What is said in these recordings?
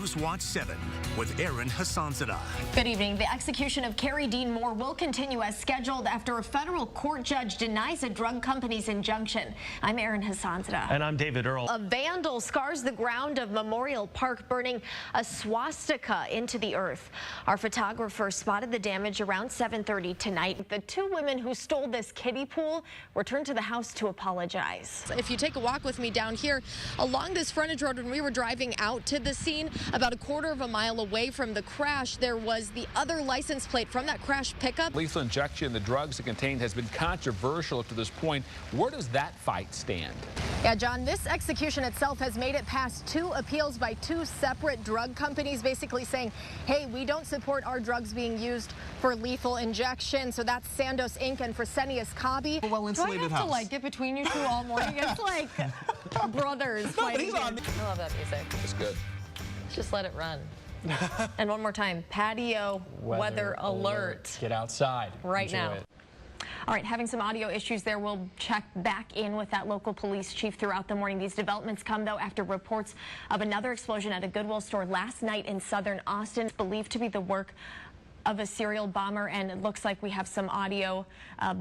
Newswatch 7 with Erin Hassanzadeh. Good evening. The execution of Carrie Dean Moore will continue as scheduled after a federal court judge denies a drug company's injunction. I'm Erin Hassanzadeh. And I'm David Earl. A vandal scars the ground of Memorial Park, burning a swastika into the earth. Our photographer spotted the damage around 7:30 tonight. The two women who stole this kiddie pool returned to the house to apologize. If you take a walk with me down here along this frontage road, when we were driving out to the scene, about a quarter of a mile away from the crash, there was the other license plate from that crash pickup. Lethal injection, the drugs it contained, has been controversial to this point. Where does that fight stand? Yeah, John, this execution itself has made it past 2 appeals by 2 separate drug companies, basically saying, hey, we don't support our drugs being used for lethal injection. So that's Sandoz Inc. and Fresenius Kabi. Well-insulated Do I have house. to like get between you two all morning? It's like brothers fighting. I love that music. It's good. Just let it run. And one more time, patio weather alert. Get outside. Right Enjoy now. it. All right, having some audio issues there. We'll check back in with that local police chief throughout the morning. These developments come, though, after reports of another explosion at a Goodwill store last night in southern Austin. It's believed to be the work of a serial bomber, and it looks like we have some audio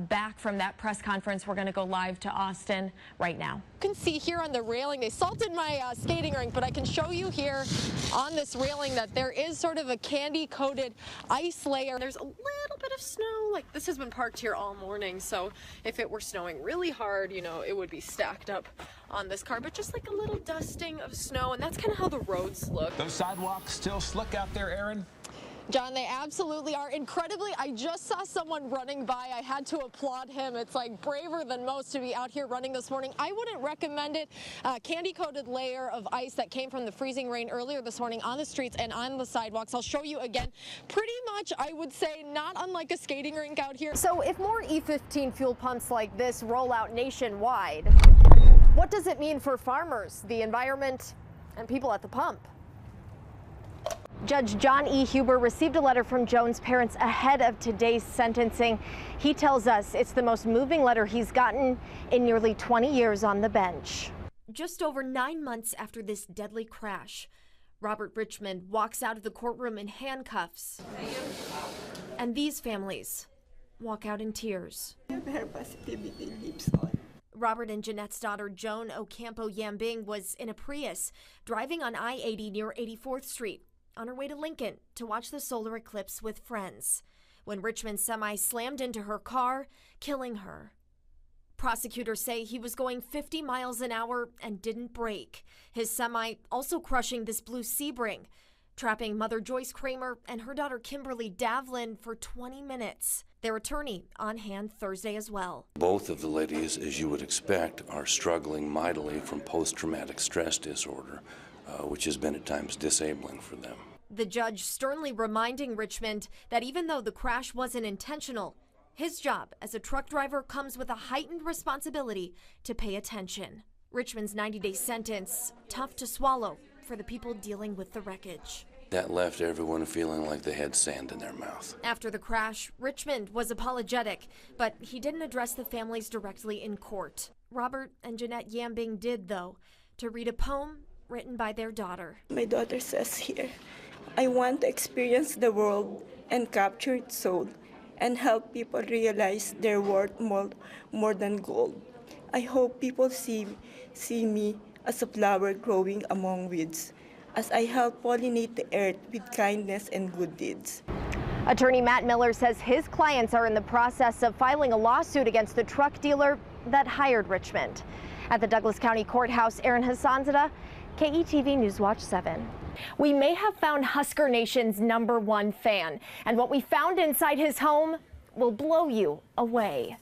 back from that press conference. We're going to go live to Austin right now. You can see here on the railing, they salted my skating rink, but I can show you here on this railing that there is sort of a candy-coated ice layer. There's a little bit of snow. Like, this has been parked here all morning, so if it were snowing really hard, you know, it would be stacked up on this car, but just like a little dusting of snow, and that's kind of how the roads look. Those sidewalks still slick out there, Erin? John, they absolutely are. Incredibly, I just saw someone running by. I had to applaud him. It's like braver than most to be out here running this morning. I wouldn't recommend it. Candy-coated layer of ice that came from the freezing rain earlier this morning on the streets and on the sidewalks. I'll show you again. Pretty much, I would say, not unlike a skating rink out here. So if more E15 fuel pumps like this roll out nationwide, what does it mean for farmers, the environment, and people at the pump? Judge John E. Huber received a letter from Joan's parents ahead of today's sentencing. He tells us it's the most moving letter he's gotten in nearly 20 years on the bench. Just over 9 months after this deadly crash, Robert Richmond walks out of the courtroom in handcuffs. And these families walk out in tears. Robert and Jeanette's daughter, Joan Ocampo Yambing, was in a Prius driving on I-80 near 84th Street. On her way to Lincoln to watch the solar eclipse with friends, when Richmond's semi slammed into her car, killing her. Prosecutors say he was going 50 miles an hour and didn't brake. His semi also crushing this blue Sebring, trapping mother Joyce Kramer and her daughter Kimberly Davlin for 20 minutes. Their attorney on hand Thursday as well. Both of the ladies, as you would expect, are struggling mightily from post-traumatic stress disorder, which has been at times disabling for them. The judge sternly reminding Richmond that even though the crash wasn't intentional, his job as a truck driver comes with a heightened responsibility to pay attention. Richmond's 90-day sentence, tough to swallow for the people dealing with the wreckage. That left everyone feeling like they had sand in their mouth. After the crash, Richmond was apologetic, but he didn't address the families directly in court. Robert and Jeanette Yambing did, though, to read a poem written by their daughter. My daughter says here, I want to experience the world and capture its soul and help people realize their worth more than gold. I hope people see me as a flower growing among weeds, as I help pollinate the earth with kindness and good deeds. Attorney Matt Miller says his clients are in the process of filing a lawsuit against the truck dealer that hired Richmond. At the Douglas County Courthouse, Erin Hassanzadeh, KETV Newswatch 7. We may have found Husker Nation's #1 fan, and what we found inside his home will blow you away.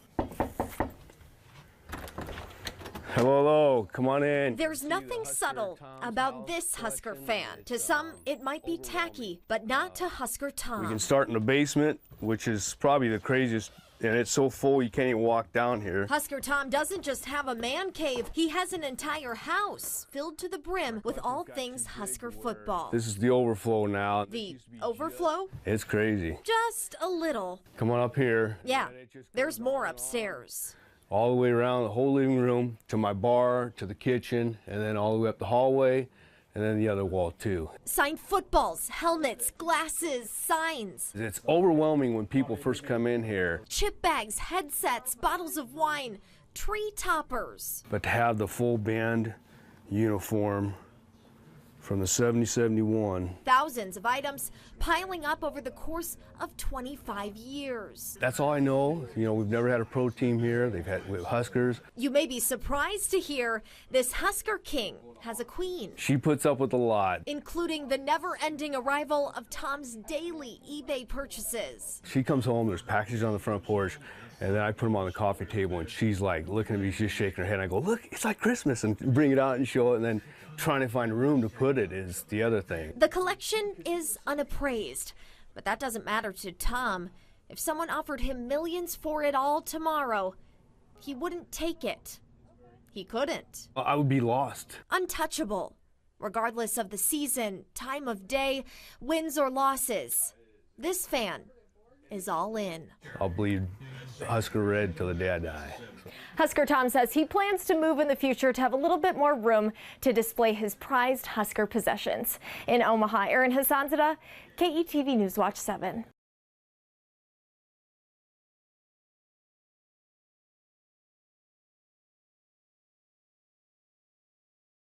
Hello, come on in. There's nothing subtle about this Husker fan. To some, it might be tacky, but not to Husker Tom. We can start in the basement, which is probably the craziest, and it's so full you can't even walk down here. Husker Tom doesn't just have a man cave, he has an entire house filled to the brim with all things Husker football. This is the overflow now. The overflow? It's crazy. Just a little. Come on up here. Yeah, there's more upstairs. All the way around the whole living room, to my bar, to the kitchen, and then all the way up the hallway, and then the other wall too. Signed footballs, helmets, glasses, signs. It's overwhelming when people first come in here. Chip bags, headsets, bottles of wine, tree toppers. But to have the full band uniform from the 70-71. Thousands of items piling up over the course of 25 years. That's all I know. You know, we've never had a pro team here. We have Huskers. You may be surprised to hear this Husker King has a queen. She puts up with a lot. Including the never-ending arrival of Tom's daily eBay purchases. She comes home, there's packages on the front porch, and then I put them on the coffee table, and she's like looking at me, she's shaking her head, and I go, look, it's like Christmas, and bring it out and show it, and then trying to find room to put it is the other thing. The collection is unappraised, but that doesn't matter to Tom. If someone offered him millions for it all tomorrow, he wouldn't take it. He couldn't. I would be lost. Untouchable, regardless of the season, time of day, wins or losses. This fan is all in. I'll bleed Husker red till the day I die. Husker Tom says he plans to move in the future to have a little bit more room to display his prized Husker possessions. In Omaha, Erin Hassanzadeh, KETV News Watch 7.